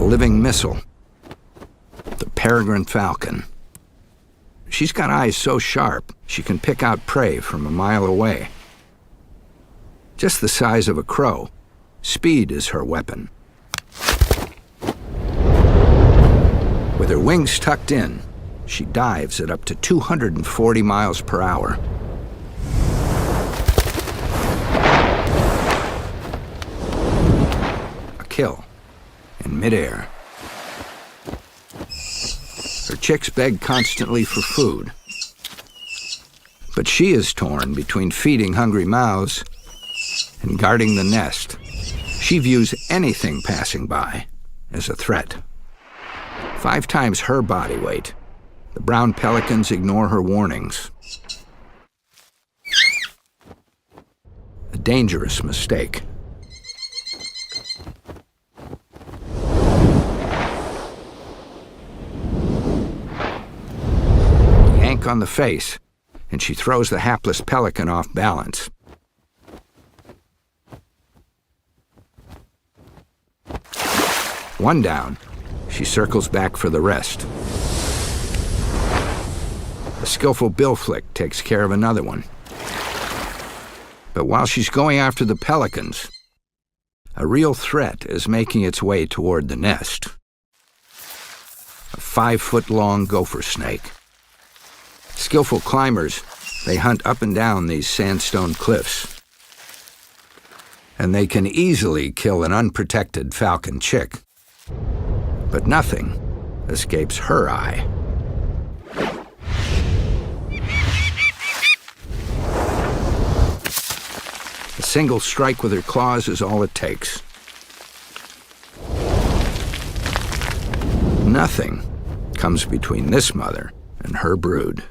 a living missile, the peregrine falcon. She's got eyes so sharp, she can pick out prey from a mile away. Just the size of a crow, speed is her weapon. With her wings tucked in, she dives at up to 240 miles per hour. A kill in midair. Her chicks beg constantly for food, but she is torn between feeding hungry mouths and guarding the nest. She views anything passing by as a threat. 5 times her body weight, the brown pelicans ignore her warnings. A dangerous mistake. Yank on the face, and she throws the hapless pelican off balance. One down, she circles back for the rest. A skillful bill flick takes care of another one. But while she's going after the pelicans, a real threat is making its way toward the nest. A 5-foot-long gopher snake. Skillful climbers, they hunt up and down these sandstone cliffs. And they can easily kill an unprotected falcon chick. But nothing escapes her eye. A single strike with her claws is all it takes. Nothing comes between this mother and her brood.